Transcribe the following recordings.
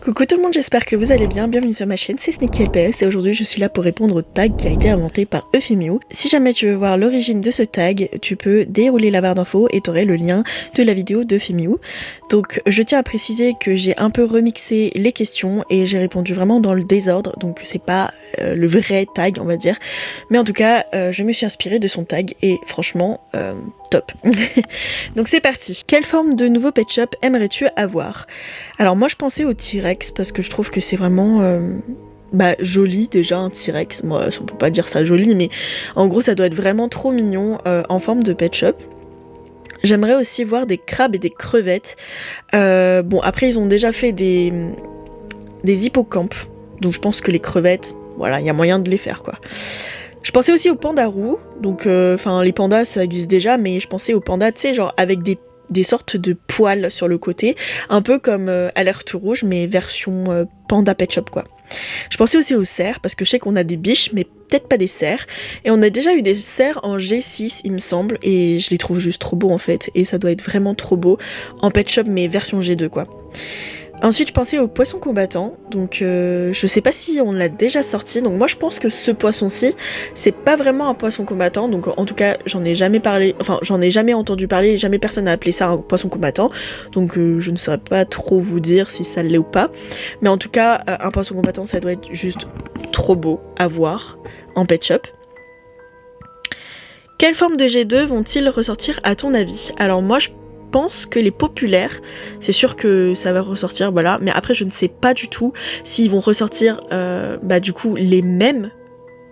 Coucou tout le monde, j'espère que vous allez bien, bienvenue sur ma chaîne, c'est Sneaky LPS et aujourd'hui je suis là pour répondre au tag qui a été inventé par Eufemiu. Si jamais tu veux voir l'origine de ce tag, tu peux dérouler la barre d'infos et tu aurais le lien de la vidéo d'Eufemiu. Donc je tiens à préciser que j'ai un peu remixé les questions et j'ai répondu vraiment dans le désordre, donc c'est pas le vrai tag on va dire. Mais en tout cas, je me suis inspirée de son tag et franchement, top. Donc c'est parti. Quelle forme de nouveau pet shop aimerais-tu avoir? Alors moi je pensais au T-Rex parce que je trouve que c'est vraiment joli déjà un T-Rex. Moi on peut pas dire ça joli mais en gros ça doit être vraiment trop mignon en forme de pet shop. J'aimerais aussi voir des crabes et des crevettes. Bon après ils ont déjà fait des hippocampes, donc je pense que les crevettes, voilà, il y a moyen de les faire quoi. Je pensais aussi aux pandas roux, donc les pandas ça existe déjà, mais je pensais aux pandas, tu sais, genre avec des sortes de poils sur le côté, un peu comme Alerte Rouge, mais version panda pet shop quoi. Je pensais aussi aux cerfs, parce que je sais qu'on a des biches, mais peut-être pas des cerfs, et on a déjà eu des cerfs en G6 il me semble, et je les trouve juste trop beaux en fait, et ça doit être vraiment trop beau en pet shop, mais version G2 quoi. Ensuite je pensais aux poissons combattants, donc je sais pas si on l'a déjà sorti, donc moi je pense que ce poisson-ci c'est pas vraiment un poisson combattant, donc en tout cas j'en ai jamais parlé, enfin j'en ai jamais entendu parler, jamais personne n'a appelé ça un poisson combattant, donc je ne saurais pas trop vous dire si ça l'est ou pas, mais en tout cas un poisson combattant ça doit être juste trop beau à voir en pet shop. Quelle forme de G2 vont-ils ressortir à ton avis? Alors moi je pense que les populaires, c'est sûr que ça va ressortir, voilà, mais après je ne sais pas du tout s'ils vont ressortir du coup les mêmes,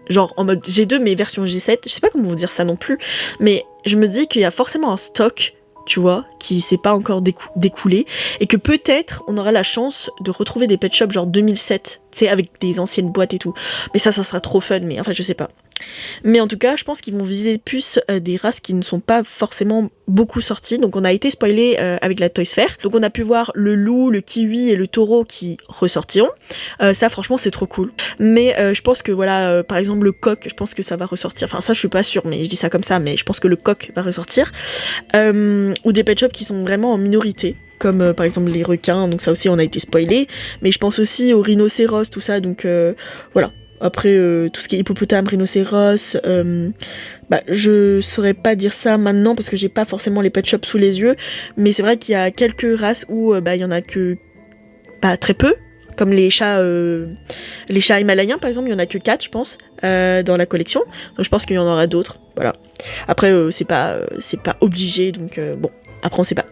genre en mode G2 mais version G7, je sais pas comment vous dire ça non plus, mais je me dis qu'il y a forcément un stock, tu vois, qui s'est pas encore découlé, et que peut-être on aura la chance de retrouver des pet shops genre 2007, tu sais, avec des anciennes boîtes et tout, mais ça sera trop fun, mais enfin je sais pas. Mais en tout cas, je pense qu'ils vont viser plus des races qui ne sont pas forcément beaucoup sorties. Donc on a été spoilé avec la Toys Fair. Donc on a pu voir le loup, le kiwi et le taureau qui ressortiront. Ça franchement c'est trop cool. Mais je pense que voilà, par exemple le coq, je pense que ça va ressortir. Enfin ça je suis pas sûre, mais je dis ça comme ça, mais je pense que le coq va ressortir. Ou des pet shops qui sont vraiment en minorité, comme par exemple les requins, donc ça aussi on a été spoilé. Mais je pense aussi aux rhinocéros, tout ça, donc voilà. Après, tout ce qui est hippopotame, rhinocéros, je saurais pas dire ça maintenant parce que j'ai pas forcément les pet shops sous les yeux, mais c'est vrai qu'il y a quelques races où il y en a que très peu, comme les chats himalayens par exemple, il y en a que 4 je pense dans la collection, donc je pense qu'il y en aura d'autres, voilà. Après c'est pas obligé, donc bon, après on sait pas.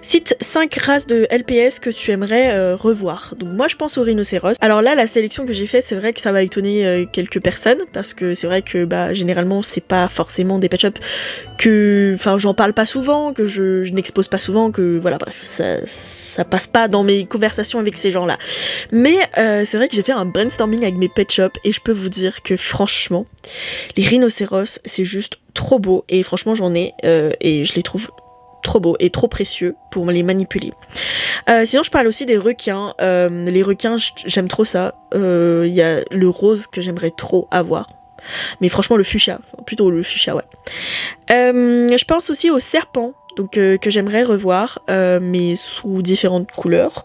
Cite 5 races de LPS que tu aimerais revoir. Donc moi je pense au rhinocéros. Alors là la sélection que j'ai faite, c'est vrai que ça va étonner quelques personnes, parce que c'est vrai que généralement c'est pas forcément des pet shops que, enfin j'en parle pas souvent, que je n'expose pas souvent, que voilà bref, ça passe pas dans mes conversations avec ces gens là. Mais c'est vrai que j'ai fait un brainstorming avec mes pet shops et je peux vous dire que franchement les rhinocéros c'est juste trop beau, et franchement j'en ai et je les trouve trop beau et trop précieux pour les manipuler. Sinon je parle aussi des requins. Les requins j'aime trop ça. Il y a le rose que j'aimerais trop avoir, mais franchement le fuchsia, plutôt le fuchsia, ouais. Je pense aussi aux serpents, donc que j'aimerais revoir, mais sous différentes couleurs.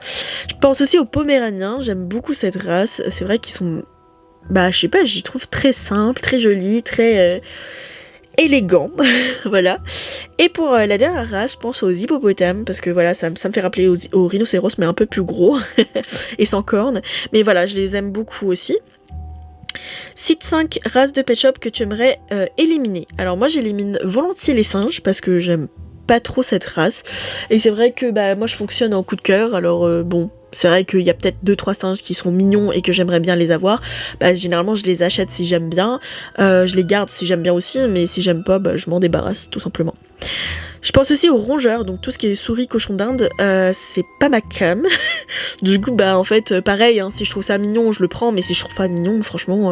Je pense aussi aux poméraniens, j'aime beaucoup cette race. C'est vrai qu'ils sont, je sais pas, j'y trouve très simple, très joli, très élégant, voilà. Et pour la dernière race, je pense aux hippopotames, parce que voilà, ça me fait rappeler aux rhinocéros, mais un peu plus gros, et sans cornes. Mais voilà, je les aime beaucoup aussi. Cite 5 races de pet shop que tu aimerais éliminer. Alors moi j'élimine volontiers les singes, parce que j'aime pas trop cette race. Et c'est vrai que moi je fonctionne en coup de cœur, alors bon... C'est vrai qu'il y a peut-être 2-3 singes qui sont mignons et que j'aimerais bien les avoir. Généralement je les achète si j'aime bien, je les garde si j'aime bien aussi, mais si j'aime pas, je m'en débarrasse tout simplement. Je pense aussi aux rongeurs, donc tout ce qui est souris, cochon d'Inde, c'est pas ma cam. Du coup en fait pareil, hein, si je trouve ça mignon je le prends, mais si je trouve pas mignon franchement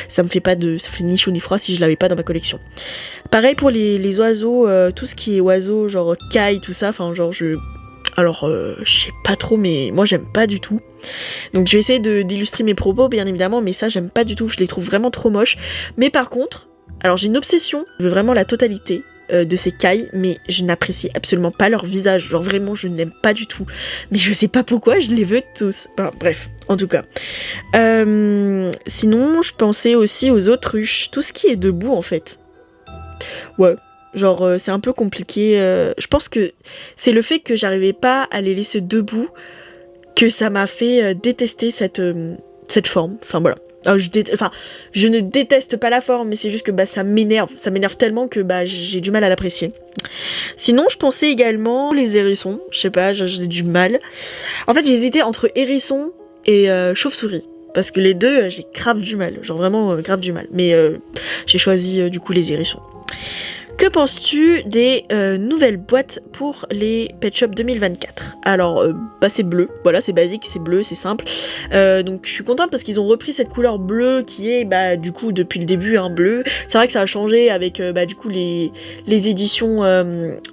ça fait ni chaud ni froid si je l'avais pas dans ma collection. Pareil pour les oiseaux, tout ce qui est oiseaux genre caille, tout ça, enfin genre je sais pas trop, mais moi j'aime pas du tout. Donc je vais essayer d'illustrer mes propos bien évidemment, mais ça j'aime pas du tout, je les trouve vraiment trop moches. Mais par contre, alors j'ai une obsession, je veux vraiment la totalité de ces cailles, mais je n'apprécie absolument pas leur visage. Genre vraiment, je n'aime pas du tout. Mais je sais pas pourquoi, je les veux tous. Enfin, bref, en tout cas. Sinon, je pensais aussi aux autruches. Tout ce qui est debout, en fait. Ouais. Genre, c'est un peu compliqué. Je pense que c'est le fait que j'arrivais pas à les laisser debout que ça m'a fait détester cette forme. Enfin, voilà. Alors, je ne déteste pas la forme, mais c'est juste que ça m'énerve. Ça m'énerve tellement que j'ai du mal à l'apprécier. Sinon, je pensais également les hérissons. Je sais pas, j'ai du mal. En fait, j'ai hésité entre hérisson et chauve-souris. Parce que les deux, j'ai grave du mal. Genre vraiment grave du mal. Mais j'ai choisi du coup les hérissons. Que penses-tu des nouvelles boîtes pour les Pet Shop 2024 ? Alors, c'est bleu, voilà, c'est basique, c'est bleu, c'est simple. Donc je suis contente parce qu'ils ont repris cette couleur bleue qui est, du coup, depuis le début, un bleu. C'est vrai que ça a changé avec, du coup, les éditions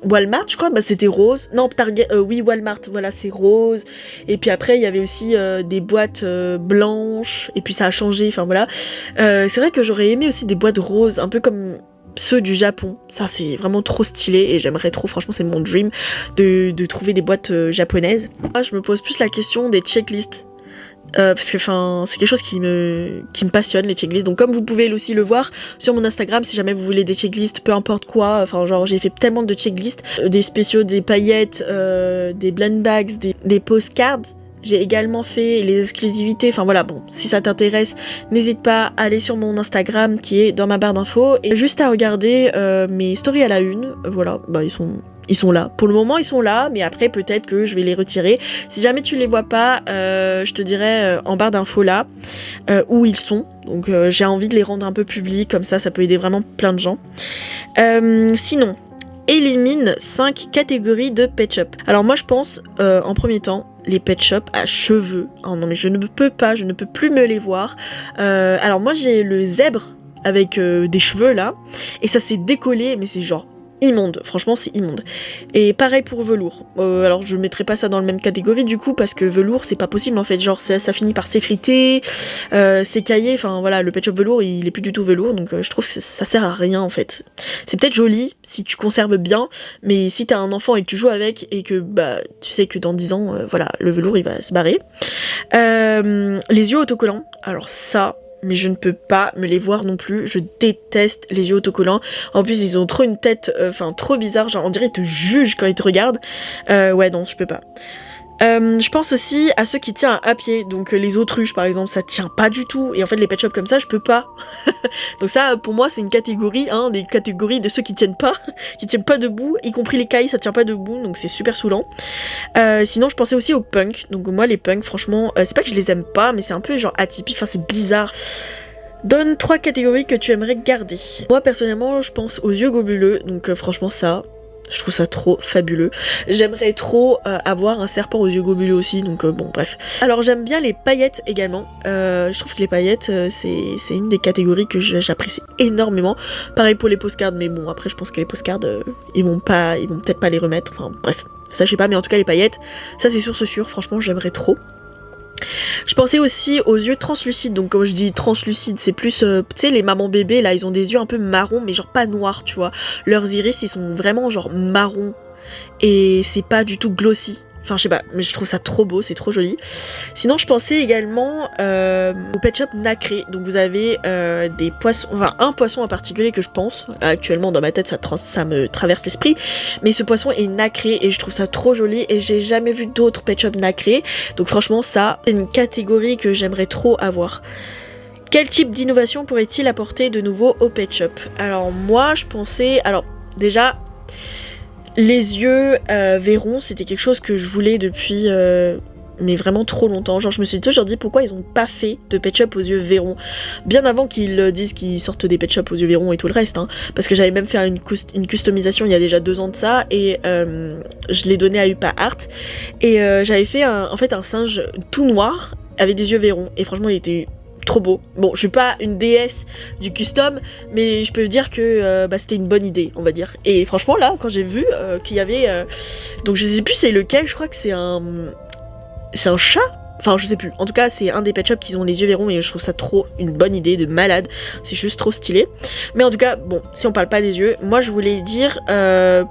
Walmart, je crois, c'était rose. Non, Target, oui, Walmart, voilà, c'est rose. Et puis après, il y avait aussi des boîtes blanches, et puis ça a changé, enfin voilà. C'est vrai que j'aurais aimé aussi des boîtes roses, un peu comme ceux du Japon, ça c'est vraiment trop stylé et j'aimerais trop, franchement c'est mon dream de trouver des boîtes japonaises. Moi je me pose plus la question des checklists parce que c'est quelque chose qui me passionne, les checklists. Donc comme vous pouvez aussi le voir sur mon Instagram, si jamais vous voulez des checklists, peu importe quoi, genre j'ai fait tellement de checklists, des spéciaux, des paillettes, des blind bags, des postcards. J'ai également fait les exclusivités, enfin voilà, bon, si ça t'intéresse, n'hésite pas à aller sur mon Instagram qui est dans ma barre d'infos et juste à regarder mes stories à la une, voilà, ils sont là. Pour le moment, ils sont là, mais après, peut-être que je vais les retirer. Si jamais tu les vois pas, je te dirai en barre d'infos là, où ils sont. Donc j'ai envie de les rendre un peu publics, comme ça peut aider vraiment plein de gens. Sinon, élimine 5 catégories de pet shop. Alors moi, je pense, en premier temps, les pet shop à cheveux. Oh non mais je ne peux plus me les voir. Alors moi j'ai le zèbre avec des cheveux là, et ça s'est décollé, mais c'est genre immonde, franchement c'est immonde. Et pareil pour velours. Alors je mettrai pas ça dans la même catégorie du coup, parce que velours c'est pas possible en fait, genre ça finit par s'effriter, s'écailler, enfin voilà, le pet shop velours il est plus du tout velours, donc je trouve que ça sert à rien en fait. C'est peut-être joli si tu conserves bien, mais si t'as un enfant et que tu joues avec et que tu sais que dans 10 ans, voilà, le velours il va se barrer. Les yeux autocollants, alors ça, mais je ne peux pas me les voir non plus, je déteste les yeux autocollants. En plus ils ont trop une tête, trop bizarre, genre on dirait ils te jugent quand ils te regardent. Ouais non, je peux pas. Je pense aussi à ceux qui tiennent à pied, donc les autruches par exemple, ça tient pas du tout, et en fait les pet shops comme ça je peux pas. Donc ça pour moi c'est une catégorie, des catégories de ceux qui tiennent pas debout, y compris les cailles ça tient pas debout, donc c'est super saoulant. Sinon je pensais aussi aux punks, donc moi les punks franchement, c'est pas que je les aime pas, mais c'est un peu genre atypique, c'est bizarre. Donne 3 catégories que tu aimerais garder. Moi personnellement je pense aux yeux globuleux, donc franchement ça, je trouve ça trop fabuleux. J'aimerais trop avoir un serpent aux yeux globuleux aussi, donc bon bref. Alors j'aime bien les paillettes également. Je trouve que les paillettes c'est une des catégories que j'apprécie énormément. Pareil pour les postcards, mais bon après je pense que les postcards ils vont peut-être pas les remettre. Enfin bref, ça je sais pas, mais en tout cas les paillettes, ça c'est sûr, franchement j'aimerais trop. Je pensais aussi aux yeux translucides, donc quand je dis translucides, c'est plus, tu sais, les mamans bébés, là, ils ont des yeux un peu marrons, mais genre pas noirs, tu vois. Leurs iris, ils sont vraiment genre marrons, et c'est pas du tout glossy. Enfin, je sais pas, mais je trouve ça trop beau, c'est trop joli. Sinon, je pensais également au pet shop nacré. Donc, vous avez des poissons, un poisson en particulier que je pense. Actuellement, dans ma tête, ça me traverse l'esprit. Mais ce poisson est nacré et je trouve ça trop joli. Et j'ai jamais vu d'autres pet shop nacrés. Donc, franchement, ça, c'est une catégorie que j'aimerais trop avoir. Quel type d'innovation pourrait-il apporter de nouveau au pet shop ? Alors, moi, je pensais. Alors, déjà. Les yeux verrons, c'était quelque chose que je voulais depuis mais vraiment trop longtemps. Genre je me suis toujours dit pourquoi ils ont pas fait de pet shop aux yeux verrons. Bien avant qu'ils disent qu'ils sortent des pet shop aux yeux verrons et tout le reste. Parce que j'avais même fait une customisation il y a déjà 2 ans de ça et je l'ai donné à Upa Art. Et j'avais fait un singe tout noir avec des yeux verrons. Et franchement il était trop beau. Bon, je suis pas une déesse du custom, mais je peux dire que c'était une bonne idée, on va dire. Et franchement, là, quand j'ai vu qu'il y avait... donc je sais plus c'est lequel, je crois que c'est un chat. Enfin, je sais plus. En tout cas, c'est un des pet shops qui ont les yeux verrons et je trouve ça trop une bonne idée de malade. C'est juste trop stylé. Mais en tout cas, bon, si on parle pas des yeux, moi je voulais dire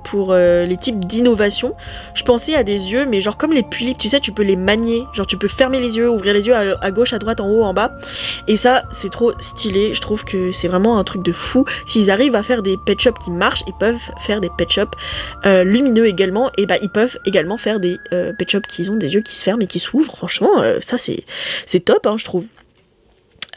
pour les types d'innovation, je pensais à des yeux, mais genre comme les tulipes, tu sais, tu peux les manier. Genre tu peux fermer les yeux, ouvrir les yeux à gauche, à droite, en haut, en bas. Et ça, c'est trop stylé. Je trouve que c'est vraiment un truc de fou. S'ils arrivent à faire des pet shops qui marchent, ils peuvent faire des pet shops lumineux également. Et bah, ils peuvent également faire des pet shops qui ont des yeux qui se ferment et qui s'ouvrent. Franchement, ça c'est top, hein, je trouve.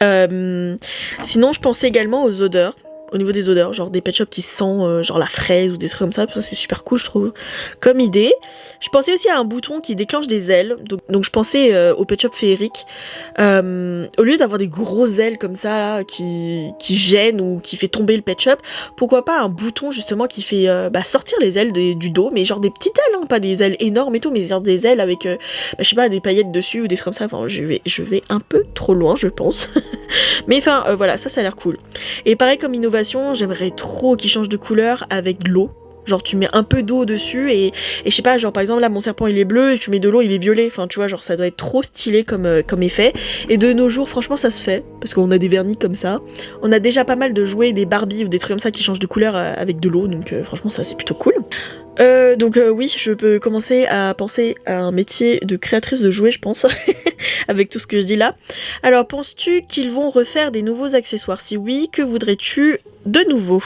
Sinon, je pensais également aux odeurs. Au niveau des odeurs, genre des pet shops qui sentent genre la fraise ou des trucs comme ça c'est super cool je trouve comme idée. Je pensais aussi à un bouton qui déclenche des ailes, donc je pensais au pet shop féerique. Au lieu d'avoir des grosses ailes comme ça là, qui gênent ou qui fait tomber le pet shop, pourquoi pas un bouton justement qui fait sortir les ailes du dos, mais genre des petites ailes, hein, pas des ailes énormes et tout, mais genre des ailes avec je sais pas, des paillettes dessus ou des trucs comme ça. Enfin je vais un peu trop loin je pense. Mais enfin voilà, ça a l'air cool. Et pareil comme innovation, j'aimerais trop qu'ils changent de couleur avec de l'eau. Genre tu mets un peu d'eau dessus et je sais pas, genre par exemple là mon serpent il est bleu et tu mets de l'eau il est violet. Enfin tu vois, genre ça doit être trop stylé comme effet. Et de nos jours franchement ça se fait parce qu'on a des vernis comme ça. On a déjà pas mal de jouets, des Barbie ou des trucs comme ça qui changent de couleur avec de l'eau, donc franchement ça c'est plutôt cool. Donc oui, je peux commencer à penser à un métier de créatrice de jouets, je pense, avec tout ce que je dis là. Alors, penses-tu qu'ils vont refaire des nouveaux accessoires? Si oui, que voudrais-tu de nouveau?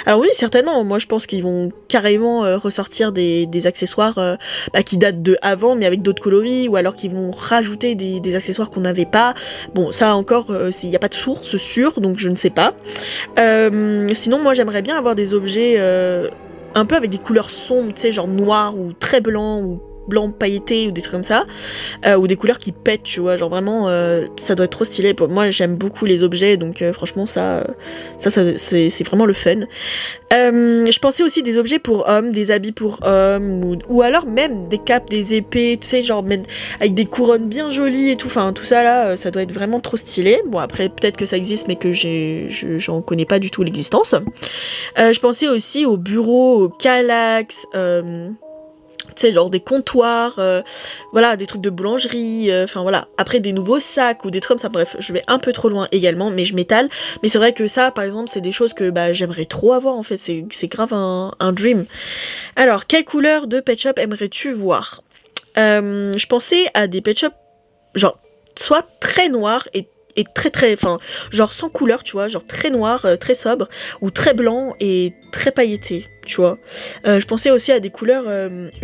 Alors oui, certainement, moi je pense qu'ils vont carrément ressortir des accessoires qui datent de avant, mais avec d'autres coloris, ou alors qu'ils vont rajouter des accessoires qu'on n'avait pas. Bon, ça encore, il n'y a pas de source sûre, donc je ne sais pas. Sinon, moi j'aimerais bien avoir des objets un peu avec des couleurs sombres, tu sais, genre noir ou très blanc ou blanc pailleté ou des trucs comme ça, ou des couleurs qui pètent, tu vois, genre vraiment ça doit être trop stylé. Moi j'aime beaucoup les objets, donc franchement ça c'est vraiment le fun. Je pensais aussi des objets pour hommes, des habits pour hommes, ou alors même des capes, des épées, tu sais, genre avec des couronnes bien jolies et tout, enfin tout ça là, ça doit être vraiment trop stylé. Bon après peut-être que ça existe mais que j'en connais pas du tout l'existence. Je pensais aussi aux bureaux, aux calax, tu sais, genre des comptoirs, voilà, des trucs de boulangerie, enfin voilà. Après des nouveaux sacs ou des trucs comme ça, bref, je vais un peu trop loin également, mais je m'étale. Mais c'est vrai que ça, par exemple, c'est des choses que j'aimerais trop avoir en fait, c'est grave un dream. Alors, quelle couleur de pet shop aimerais-tu voir? Je pensais à des pet shops, genre, soit très noirs et très, enfin, genre sans couleur, tu vois, genre très noir, très sobre, ou très blanc et très pailleté, tu vois. Je pensais aussi à des couleurs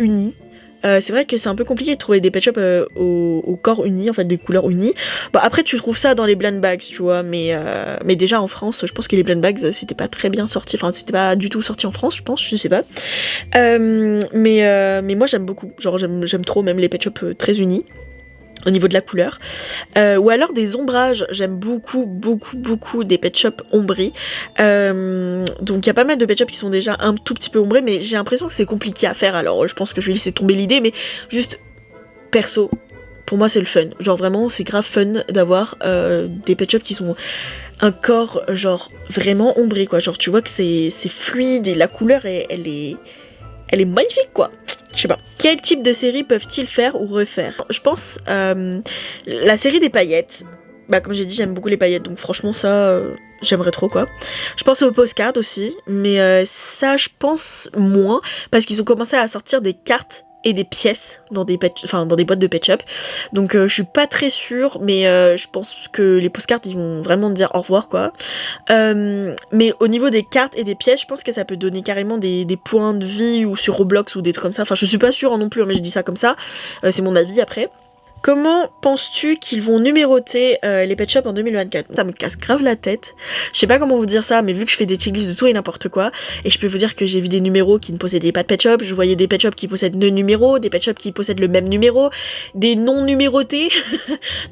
unies. C'est vrai que c'est un peu compliqué de trouver des pet shops au corps uni, en fait, des couleurs unies. Bon, après, tu trouves ça dans les blind bags, tu vois, mais déjà en France, je pense que les blind bags, c'était pas très bien sorti, enfin, c'était pas du tout sorti en France, je pense, je sais pas. Mais moi, j'aime beaucoup, genre, j'aime trop même les pet shops très unis au niveau de la couleur, ou alors des ombrages. J'aime beaucoup des pet shops ombrés, donc il y a pas mal de pet shops qui sont déjà un tout petit peu ombrés, mais j'ai l'impression que c'est compliqué à faire, alors je pense que je vais laisser tomber l'idée, mais juste perso, pour moi c'est le fun, genre vraiment c'est grave fun d'avoir des pet shops qui sont un corps genre vraiment ombré quoi, genre tu vois que c'est fluide et la couleur elle est magnifique quoi. Je sais pas. Quel type de série peuvent-ils faire ou refaire? Je pense la série des paillettes. Comme j'ai dit, j'aime beaucoup les paillettes, donc franchement ça, j'aimerais trop quoi. Je pense aux postcards aussi, mais ça je pense moins, parce qu'ils ont commencé à sortir des cartes et des pièces dans des boîtes de pet shop. Donc je suis pas très sûre, mais je pense que les postcards ils vont vraiment dire au revoir quoi. Mais au niveau des cartes et des pièces, je pense que ça peut donner carrément des points de vie ou sur Roblox ou des trucs comme ça. Enfin je suis pas sûre non plus, mais je dis ça comme ça. C'est mon avis après. Comment penses-tu qu'ils vont numéroter les pet shops en 2024? Ça me casse grave la tête. Je sais pas comment vous dire ça, mais vu que je fais des checklists de tout et n'importe quoi, et je peux vous dire que j'ai vu des numéros qui ne possédaient pas de pet shop, je voyais des pet shops qui possèdent 2 numéros, des pet shops qui possèdent le même numéro, des non numérotés.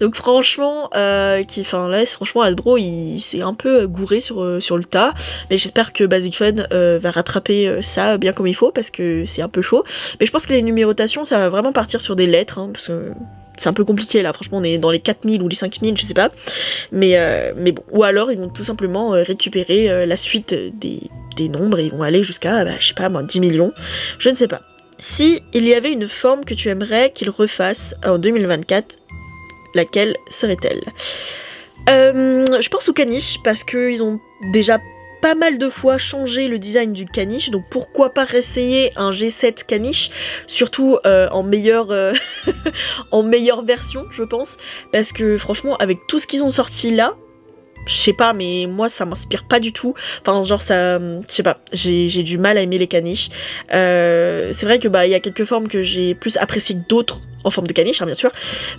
Donc franchement, franchement Hasbro il s'est un peu gouré sur le tas, mais j'espère que Basic Fun va rattraper ça bien comme il faut, parce que c'est un peu chaud. Mais je pense que les numérotations ça va vraiment partir sur des lettres, hein, parce que c'est un peu compliqué là, franchement on est dans les 4000 ou les 5000, je sais pas, mais bon, ou alors ils vont tout simplement récupérer la suite des nombres et ils vont aller jusqu'à, je sais pas moi, 10 millions, je ne sais pas. Si il y avait une forme que tu aimerais qu'ils refassent en 2024, laquelle serait-elle? Je pense au caniche parce qu'ils ont déjà pas mal de fois changé le design du caniche, donc pourquoi pas réessayer un G7 caniche, surtout en meilleure en meilleure version je pense, parce que franchement avec tout ce qu'ils ont sorti là, je sais pas, mais moi ça m'inspire pas du tout. Enfin, genre ça, je sais pas, j'ai du mal à aimer les caniches. C'est vrai que il y a quelques formes que j'ai plus appréciées que d'autres en forme de caniche, hein, bien sûr.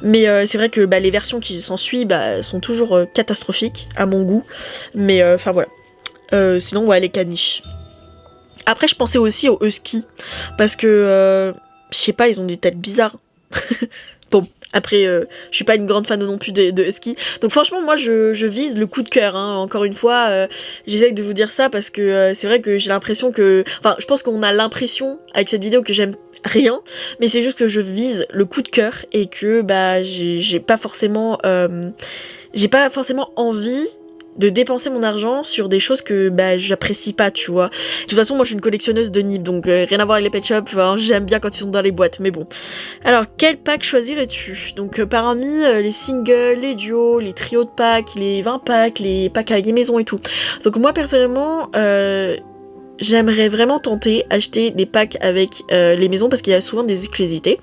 Mais c'est vrai que les versions qui s'ensuivent sont toujours catastrophiques à mon goût. Mais enfin voilà. Sinon, ouais, les caniches. Après, je pensais aussi aux husky parce que je sais pas, ils ont des têtes bizarres. Bon, après, je suis pas une grande fan non plus de husky. Donc franchement, moi, je vise le coup de cœur. Hein. Encore une fois, j'essaie de vous dire ça parce que c'est vrai que j'ai l'impression que... Enfin, je pense qu'on a l'impression, avec cette vidéo, que j'aime rien. Mais c'est juste que je vise le coup de cœur et que j'ai pas forcément... j'ai pas forcément envie de dépenser mon argent sur des choses que j'apprécie pas, tu vois. De toute façon, moi je suis une collectionneuse de nips, donc rien à voir avec les pet shops, enfin, j'aime bien quand ils sont dans les boîtes, mais bon. Alors, quel pack choisirais-tu? Donc parmi les singles, les duos, les trios de packs, les 20 packs, les packs avec les maisons et tout. Donc moi personnellement, j'aimerais vraiment tenter acheter des packs avec les maisons parce qu'il y a souvent des exclusivités.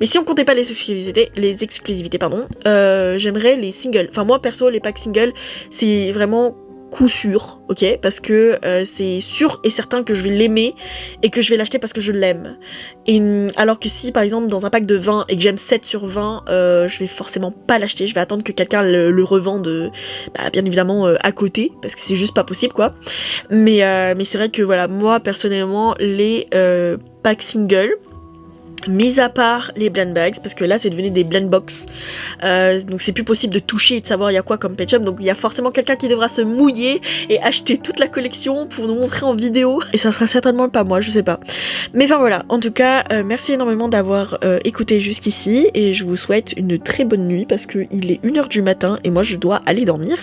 Mais si on comptait pas les exclusivités, pardon, j'aimerais les singles. Enfin moi perso les packs singles c'est vraiment coup sûr, ok, parce que c'est sûr et certain que je vais l'aimer et que je vais l'acheter parce que je l'aime. Et alors que si par exemple dans un pack de 20 et que j'aime 7 sur 20, je vais forcément pas l'acheter, je vais attendre que quelqu'un le revende bien évidemment à côté, parce que c'est juste pas possible quoi. Mais c'est vrai que voilà, moi personnellement les packs singles, mis à part les blend bags, parce que là c'est devenu des blend box, donc c'est plus possible de toucher et de savoir il y a quoi comme pet shop, donc il y a forcément quelqu'un qui devra se mouiller et acheter toute la collection pour nous montrer en vidéo, et ça sera certainement pas moi, je sais pas. Mais enfin voilà, en tout cas, merci énormément d'avoir écouté jusqu'ici, et je vous souhaite une très bonne nuit, parce qu'il est 1h du matin, et moi je dois aller dormir.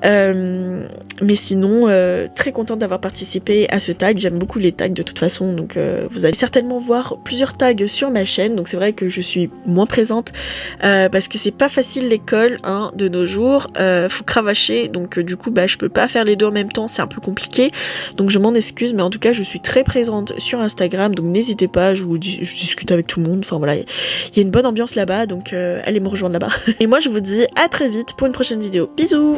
Mais sinon, très contente d'avoir participé à ce tag, j'aime beaucoup les tags de toute façon, donc vous allez certainement voir plusieurs tags sur ma chaîne, donc c'est vrai que je suis moins présente parce que c'est pas facile l'école hein, de nos jours, faut cravacher, donc du coup je peux pas faire les deux en même temps, c'est un peu compliqué, donc je m'en excuse, mais en tout cas je suis très présente sur Instagram, donc n'hésitez pas, je discute avec tout le monde, enfin voilà, il y a une bonne ambiance là-bas, donc allez me rejoindre là-bas. Et moi je vous dis à très vite pour une prochaine vidéo, bisous.